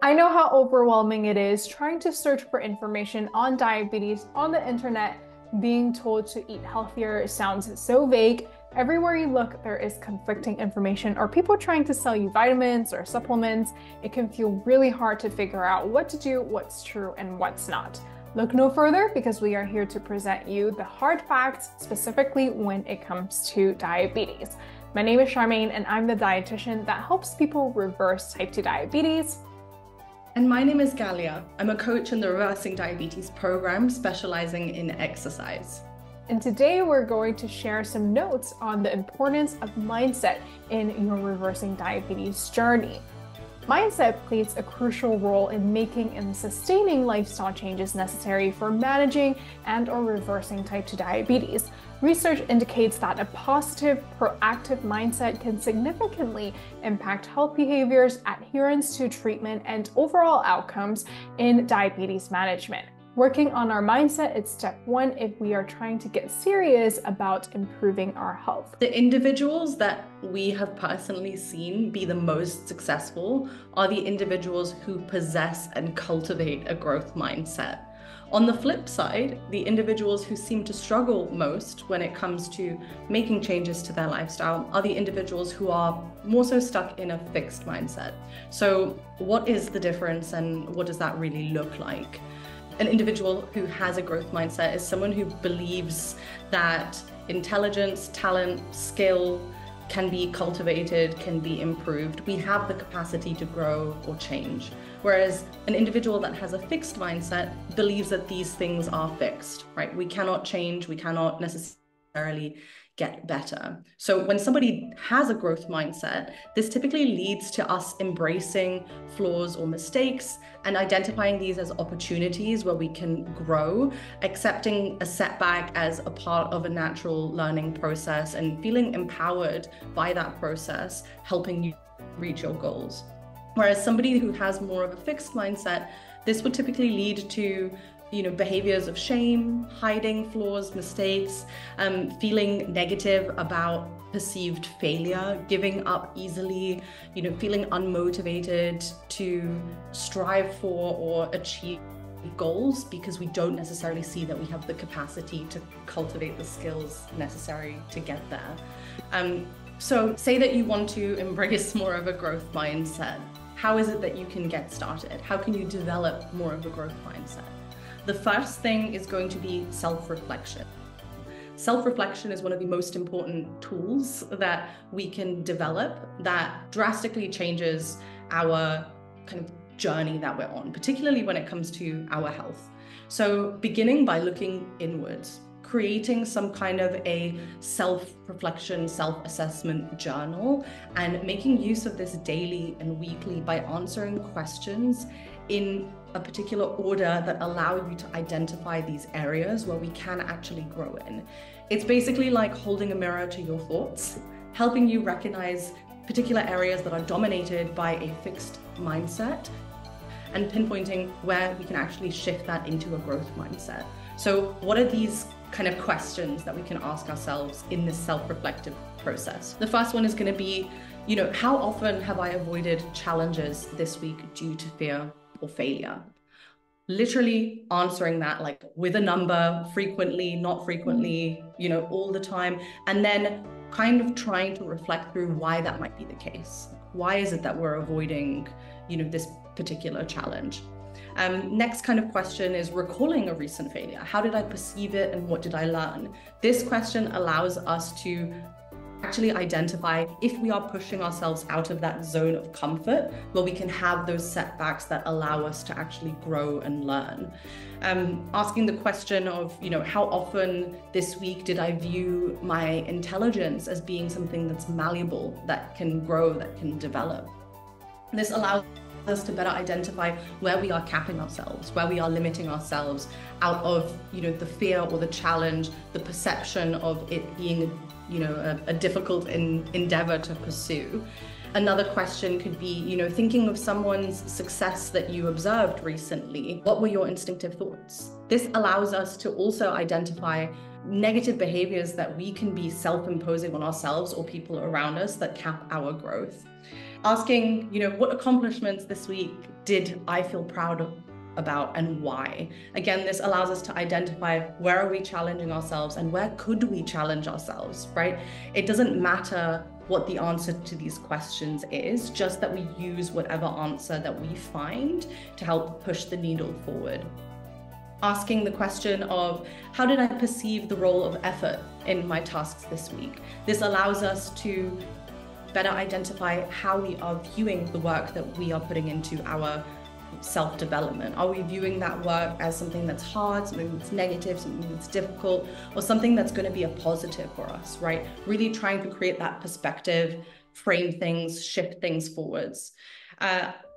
I know how overwhelming it is trying to search for information on diabetes on the internet. Being told to eat healthier sounds so vague. Everywhere you look, there is conflicting information or people trying to sell you vitamins or supplements. It can feel really hard to figure out what to do, what's true, and what's not. Look no further because we are here to present you the hard facts, specifically when it comes to diabetes. My name is Charmaine and I'm the dietitian that helps people reverse type 2 diabetes. And my name is Galia. I'm a coach in the Reversing Diabetes program, specializing in exercise. And today we're going to share some notes on the importance of mindset in your reversing diabetes journey. Mindset plays a crucial role in making and sustaining lifestyle changes necessary for managing and/or reversing type 2 diabetes. Research indicates that a positive, proactive mindset can significantly impact health behaviors, adherence to treatment, and overall outcomes in diabetes management. Working on our mindset is step one if we are trying to get serious about improving our health. The individuals that we have personally seen be the most successful are the individuals who possess and cultivate a growth mindset. On the flip side, the individuals who seem to struggle most when it comes to making changes to their lifestyle are the individuals who are more so stuck in a fixed mindset. So what is the difference and what does that really look like? An individual who has a growth mindset is someone who believes that intelligence, talent, skill can be cultivated, can be improved. We have the capacity to grow or change. Whereas an individual that has a fixed mindset believes that these things are fixed, right? We cannot change, we cannot necessarily get better. So when somebody has a growth mindset, this typically leads to us embracing flaws or mistakes and identifying these as opportunities where we can grow, accepting a setback as a part of a natural learning process and feeling empowered by that process, helping you reach your goals. Whereas somebody who has more of a fixed mindset, this would typically lead to behaviors of shame, hiding flaws, mistakes, feeling negative about perceived failure, giving up easily, feeling unmotivated to strive for or achieve goals because we don't necessarily see that we have the capacity to cultivate the skills necessary to get there. So say that you want to embrace more of a growth mindset. How is it that you can get started? How can you develop more of a growth mindset? The first thing is going to be self-reflection. Self-reflection is one of the most important tools that we can develop that drastically changes our kind of journey that we're on, particularly when it comes to our health. So beginning by looking inwards, creating some kind of a self-reflection, self-assessment journal, and making use of this daily and weekly by answering questions in a particular order that allow you to identify these areas where we can actually grow in. It's basically like holding a mirror to your thoughts, helping you recognize particular areas that are dominated by a fixed mindset and pinpointing where we can actually shift that into a growth mindset. So what are these kind of questions that we can ask ourselves in this self-reflective process? The first one is going to be, how often have I avoided challenges this week due to fear or failure? Literally answering that like with a number, frequently, not frequently, all the time, and then kind of trying to reflect through why that might be the case. Why is it that we're avoiding, this particular challenge? Next kind of question is recalling a recent failure. How did I perceive it and what did I learn? This question allows us to actually identify if we are pushing ourselves out of that zone of comfort where we can have those setbacks that allow us to actually grow and learn. Asking the question of, how often this week did I view my intelligence as being something that's malleable, that can grow, that can develop? This allows us to better identify where we are capping ourselves, where we are limiting ourselves out of, the fear or the challenge, the perception of it being a difficult endeavor to pursue. Another question could be, thinking of someone's success that you observed recently. What were your instinctive thoughts? This allows us to also identify negative behaviors that we can be self-imposing on ourselves or people around us that cap our growth. Asking, what accomplishments this week did I feel proud of about and why? Again, this allows us to identify where are we challenging ourselves and where could we challenge ourselves, right? It doesn't matter what the answer to these questions is, just that we use whatever answer that we find to help push the needle forward. Asking the question of, how did I perceive the role of effort in my tasks this week? This allows us to better identify how we are viewing the work that we are putting into our self-development. Are we viewing that work as something that's hard, something that's negative, something that's difficult, or something that's going to be a positive for us, right? Really trying to create that perspective, frame things, shift things forwards.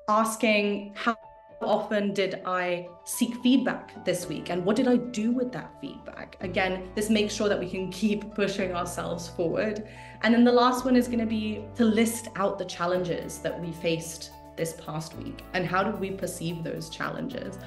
Asking, how often did I seek feedback this week, and what did I do with that feedback? Again, this makes sure that we can keep pushing ourselves forward. And then the last one is going to be to list out the challenges that we faced this past week, and how did we perceive those challenges?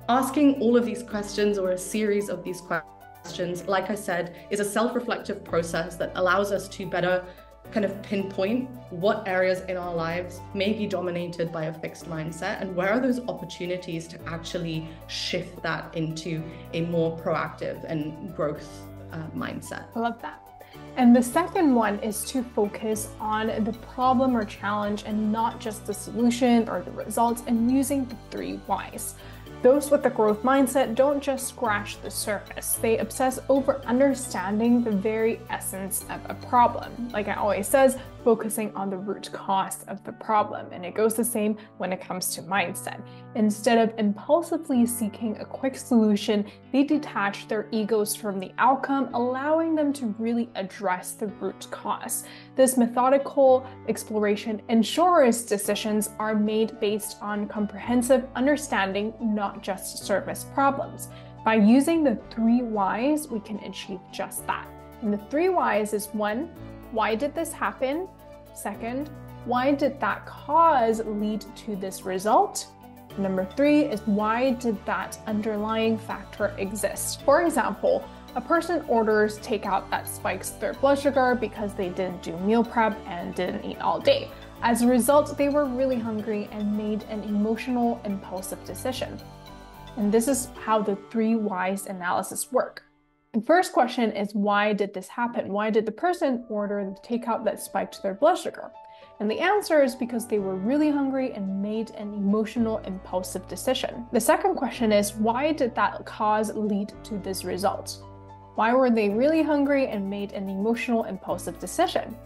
Asking all of these questions, or a series of these questions, like I said, is a self-reflective process that allows us to better kind of pinpoint what areas in our lives may be dominated by a fixed mindset, and where are those opportunities to actually shift that into a more proactive and growth mindset. I love that. And the second one is to focus on the problem or challenge and not just the solution or the results, and using the 3 whys. Those with the growth mindset don't just scratch the surface. They obsess over understanding the very essence of a problem. Like I always says, focusing on the root cause of the problem. And it goes the same when it comes to mindset. Instead of impulsively seeking a quick solution, they detach their egos from the outcome, allowing them to really address the root cause. This methodical exploration ensures decisions are made based on comprehensive understanding, not just surface problems. By using the 3 whys, we can achieve just that. And the 3 whys is 1, why did this happen? 2nd, why did that cause lead to this result? Number 3 is, why did that underlying factor exist? For example, a person orders takeout that spikes their blood sugar because they didn't do meal prep and didn't eat all day. As a result, they were really hungry and made an emotional, impulsive decision. And this is how the 3 whys analysis work. The first question is, why did this happen? Why did the person order the takeout that spiked their blood sugar? And the answer is because they were really hungry and made an emotional, impulsive decision. The second question is, why did that cause lead to this result? Why were they really hungry and made an emotional, impulsive decision?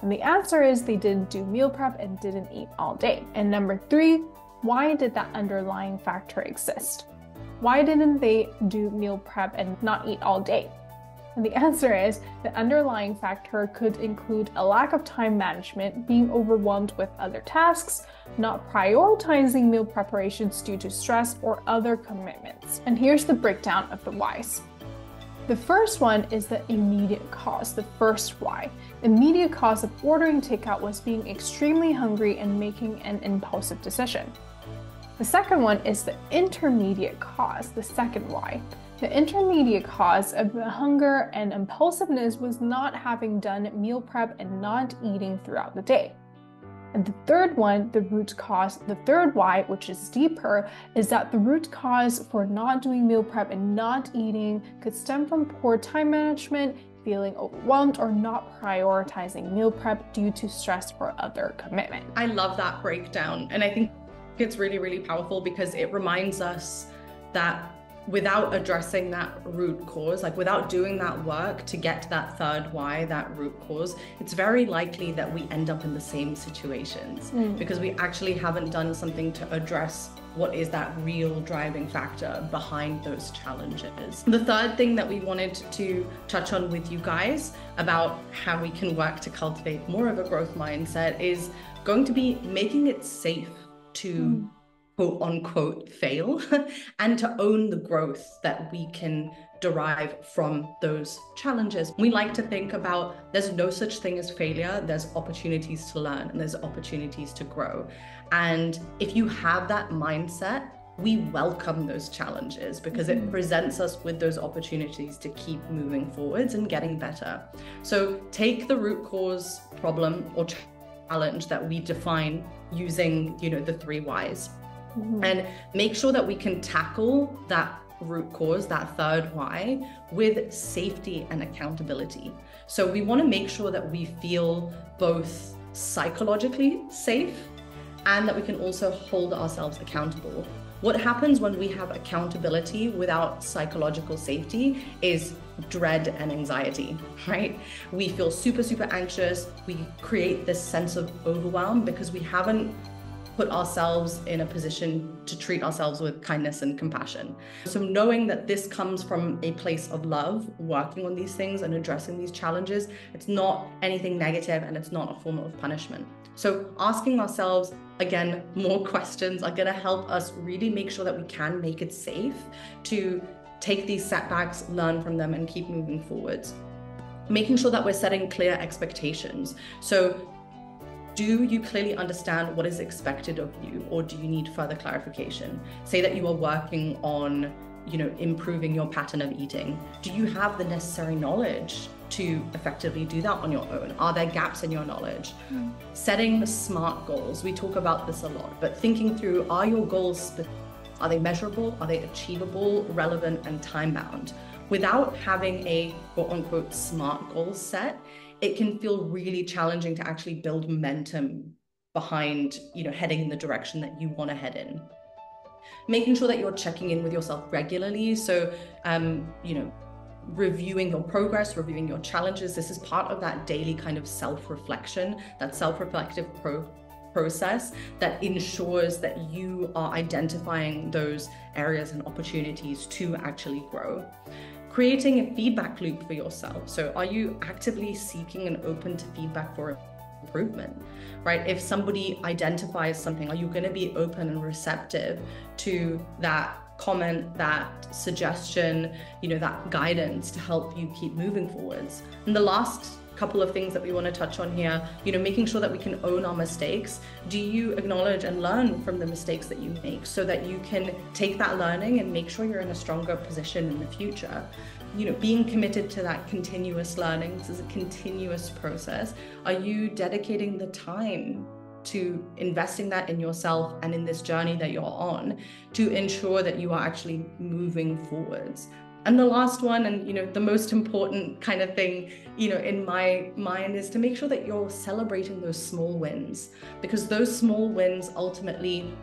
And the answer is they didn't do meal prep and didn't eat all day. And number 3, why did that underlying factor exist? Why didn't they do meal prep and not eat all day? And the answer is the underlying factor could include a lack of time management, being overwhelmed with other tasks, not prioritizing meal preparations due to stress or other commitments. And here's the breakdown of the whys. The first one is the immediate cause, the first why. The immediate cause of ordering takeout was being extremely hungry and making an impulsive decision. The second one is the intermediate cause, the second why. The intermediate cause of the hunger and impulsiveness was not having done meal prep and not eating throughout the day. And the third one, the root cause, the third why, which is deeper, is that the root cause for not doing meal prep and not eating could stem from poor time management, feeling overwhelmed, or not prioritizing meal prep due to stress or other commitment. I love that breakdown. And I think it's really, really powerful because it reminds us that without addressing that root cause, like without doing that work to get to that third why, that root cause, it's very likely that we end up in the same situations because we actually haven't done something to address what is that real driving factor behind those challenges. The third thing that we wanted to touch on with you guys about how we can work to cultivate more of a growth mindset is going to be making it safe to quote unquote fail and to own the growth that we can derive from those challenges. We like to think about there's no such thing as failure, there's opportunities to learn and there's opportunities to grow. And if you have that mindset, we welcome those challenges because it presents us with those opportunities to keep moving forwards and getting better. So take the root cause problem or challenge that we define using, the 3 whys. And make sure that we can tackle that root cause, that 3rd why, with safety and accountability. So we want to make sure that we feel both psychologically safe and that we can also hold ourselves accountable. What happens when we have accountability without psychological safety is dread and anxiety, right? We feel super, super anxious. We create this sense of overwhelm because we haven't put ourselves in a position to treat ourselves with kindness and compassion. So knowing that this comes from a place of love, working on these things and addressing these challenges, it's not anything negative and it's not a form of punishment. So asking ourselves, again, more questions are going to help us really make sure that we can make it safe to take these setbacks, learn from them, and keep moving forwards. Making sure that we're setting clear expectations. So do you clearly understand what is expected of you, or do you need further clarification? Say that you are working on, improving your pattern of eating. Do you have the necessary knowledge to effectively do that on your own? Are there gaps in your knowledge? Setting SMART goals. We talk about this a lot, but thinking through, are your goals, are they measurable? Are they achievable, relevant, and time-bound? Without having a quote-unquote SMART goal set, it can feel really challenging to actually build momentum behind, heading in the direction that you want to head in. Making sure that you're checking in with yourself regularly. So, reviewing your progress, reviewing your challenges. This is part of that daily kind of self-reflection, that self-reflective process that ensures that you are identifying those areas and opportunities to actually grow. Creating a feedback loop for yourself. So are you actively seeking and open to feedback for improvement, right? If somebody identifies something, are you going to be open and receptive to that comment, that suggestion, that guidance to help you keep moving forwards? And the last couple of things that we want to touch on here, making sure that we can own our mistakes. Do you acknowledge and learn from the mistakes that you make so that you can take that learning and make sure you're in a stronger position in the future? Being committed to that continuous learning. This is a continuous process. Are you dedicating the time to investing that in yourself and in this journey that you're on to ensure that you are actually moving forwards? And the last one, and the most important kind of thing, in my mind, is to make sure that you're celebrating those small wins, because those small wins ultimately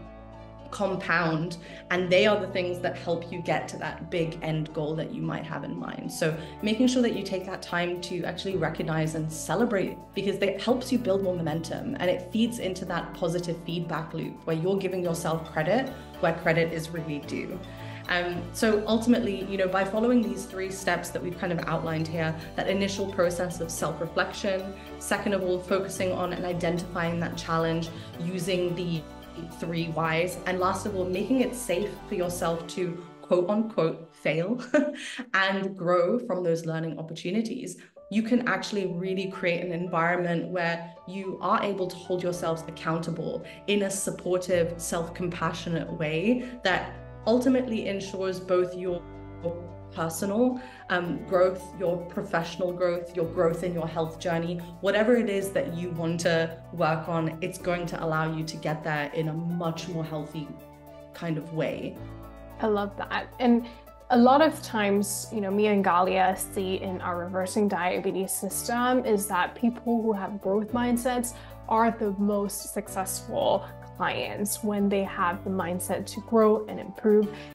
compound, and they are the things that help you get to that big end goal that you might have in mind. So making sure that you take that time to actually recognize and celebrate, because that helps you build more momentum, and it feeds into that positive feedback loop where you're giving yourself credit where credit is really due. So ultimately, by following these 3 steps that we've kind of outlined here, that initial process of self-reflection, second of all, focusing on and identifying that challenge using the 3 whys, and last of all, making it safe for yourself to quote unquote fail and grow from those learning opportunities, you can actually really create an environment where you are able to hold yourselves accountable in a supportive, self-compassionate way that ultimately ensures both your personal growth, your professional growth, your growth in your health journey, whatever it is that you want to work on, it's going to allow you to get there in a much more healthy kind of way. I love that. And a lot of times, me and Galia see in our reversing diabetes system is that people who have growth mindsets are the most successful clients when they have the mindset to grow and improve.